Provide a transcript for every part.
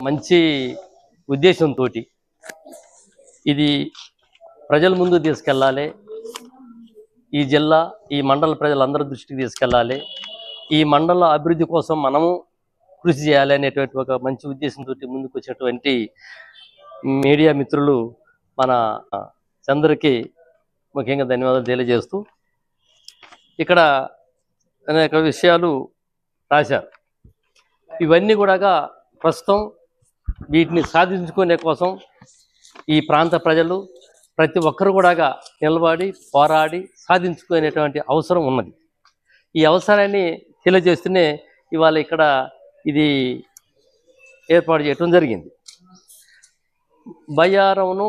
మంచి ఉద్దేశంతో ఇది ప్రజల ముందు తీసుకెళ్ళాలి. ఈ జిల్లా ఈ మండల ప్రజలందరి దృష్టికి తీసుకెళ్ళాలి. ఈ మండల అభివృద్ధి కోసం మనము కృషి చేయాలి అనేటువంటి ఒక మంచి ఉద్దేశంతో ముందుకు వచ్చినటువంటి మీడియా మిత్రులు మన చంద్రకి ముఖ్యంగా ధన్యవాదాలు తెలియజేస్తూ ఇక్కడ అనేక విషయాలు రాశారు. ఇవన్నీ కూడా ప్రస్తుతం వీటిని సాధించుకునే కోసం ఈ ప్రాంత ప్రజలు ప్రతి ఒక్కరు కూడా నిలబడి పోరాడి సాధించుకునేటువంటి అవసరం ఉన్నది. ఈ అవసరాన్ని తెలియజేస్తూనే ఇవాళ ఇక్కడ ఇది ఏర్పాటు చేయడం జరిగింది. బయ్యారంను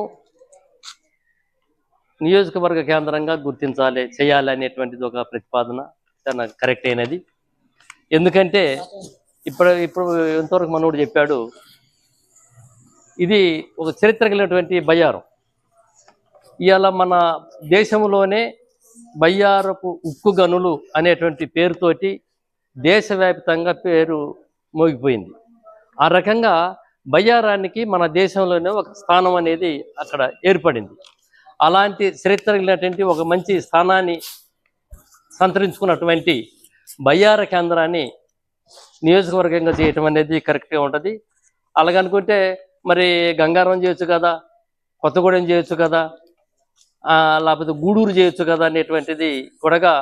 నియోజకవర్గ కేంద్రంగా గుర్తించాలి, చేయాలి అనేటువంటిది ఒక ప్రతిపాదన చాలా కరెక్ట్ అయినది. ఎందుకంటే ఇప్పుడు ఎంతవరకు మనోడు చెప్పాడు, ఇది ఒక చరిత్ర కలిగినటువంటి బయ్యారం. ఇవాళ మన దేశంలోనే బయ్యారపు ఉక్కు గనులు అనేటువంటి పేరుతోటి దేశవ్యాప్తంగా పేరు మోగిపోయింది. ఆ రకంగా బయ్యారానికి మన దేశంలోనే ఒక స్థానం అనేది అక్కడ ఏర్పడింది. అలాంటి చరిత్ర కలిగినటువంటి ఒక మంచి స్థానాన్ని సంతరించుకున్నటువంటి బయ్యార కేంద్రాన్ని నియోజకవర్గంగా చేయటం అనేది కరెక్ట్గా ఉంటుంది. అలాగనుకుంటే మరి గంగారం చేయొచ్చు కదా, కొత్తగూడెం చేయొచ్చు కదా, లేకపోతే గూడూరు చేయొచ్చు కదా అనేటువంటిది కూడా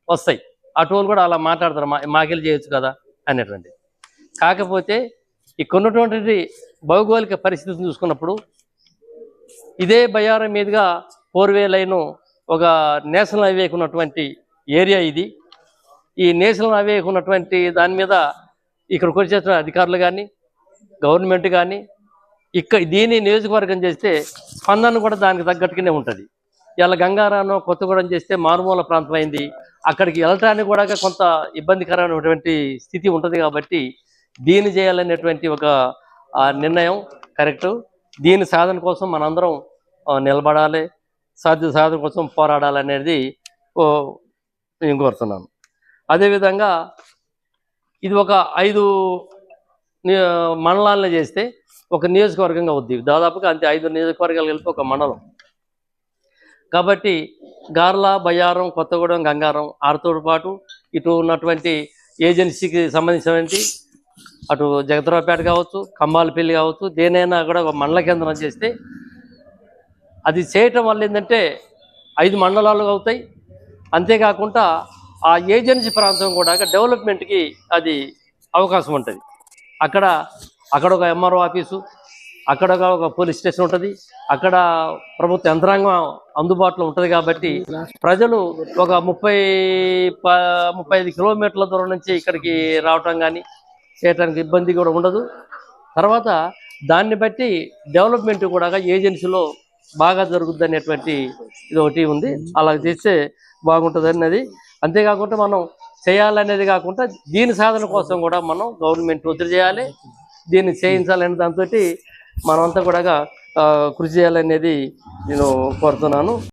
వస్తాయి. అటువంటి కూడా అలా మాట్లాడతారు, మాకెళ్ళి చేయొచ్చు కదా అనేటువంటిది. కాకపోతే ఇక్కడ ఉన్నటువంటి భౌగోళిక పరిస్థితిని చూసుకున్నప్పుడు ఇదే బయ్యారం మీదుగా 4 వే లైను ఒక నేషనల్ హైవేకి ఉన్నటువంటి ఏరియా ఇది. ఈ నేషనల్ హైవేకి ఉన్నటువంటి దాని మీద ఇక్కడికి వచ్చేసిన అధికారులు కానీ గవర్నమెంట్ కానీ దీన్ని నియోజకవర్గం చేస్తే స్పందన కూడా దానికి తగ్గట్టుగానే ఉంటుంది. ఇలా గంగారాను కొత్తగూడెం చేస్తే మారుమూల ప్రాంతం అయింది, అక్కడికి వెళ్ళటానికి కూడా కొంత ఇబ్బందికరమైనటువంటి స్థితి ఉంటుంది. కాబట్టి దీన్ని చేయాలనేటువంటి ఒక నిర్ణయం కరెక్టు. దీని సాధన కోసం మనందరం నిలబడాలి, సాధన కోసం పోరాడాలనేది నేను కోరుతున్నాను. అదేవిధంగా ఇది ఒక 5 మండలాలను చేస్తే ఒక నియోజకవర్గంగా అవుద్ది. దాదాపుగా అంతే 5 నియోజకవర్గాలు కలిపి ఒక మండలం. కాబట్టి గార్ల, బయ్యారం, కొత్తగూడెం, గంగారం ఆరుతో పాటు ఇటు ఉన్నటువంటి ఏజెన్సీకి సంబంధించినటువంటి అటు జగతరావుపేట కావచ్చు, కంబాలపల్లి కావచ్చు, దేనైనా కూడా ఒక మండల కేంద్రం చేస్తే అది చేయటం వల్ల ఏంటంటే 5 మండలాలు అవుతాయి. అంతేకాకుండా ఆ ఏజెన్సీ ప్రాంతం కూడా డెవలప్మెంట్కి అది అవకాశం ఉంటుంది. అక్కడ ఒక ఎంఆర్ఓ ఆఫీసు, అక్కడ ఒక పోలీస్ స్టేషన్ ఉంటుంది, అక్కడ ప్రభుత్వ యంత్రాంగం అందుబాటులో ఉంటుంది. కాబట్టి ప్రజలు ఒక 35 కిలోమీటర్ల దూరం నుంచి ఇక్కడికి రావటం కానీ చేయటానికి ఇబ్బంది కూడా ఉండదు. తర్వాత దాన్ని బట్టి డెవలప్మెంట్ కూడా ఏజెన్సీలో బాగా జరుగుద్ది అనేటువంటి ఇది ఒకటి ఉంది. అలా చేస్తే బాగుంటుంది అన్నది. అంతేకాకుండా మనం చేయాలనేది కాకుండా దీని సాధన కోసం కూడా మనం గవర్నమెంట్ ఒత్తిడి చేయాలి, దీన్ని చేయించాలనే దాంతో మనమంతా కూడా కృషి చేయాలనేది నేను కోరుతున్నాను.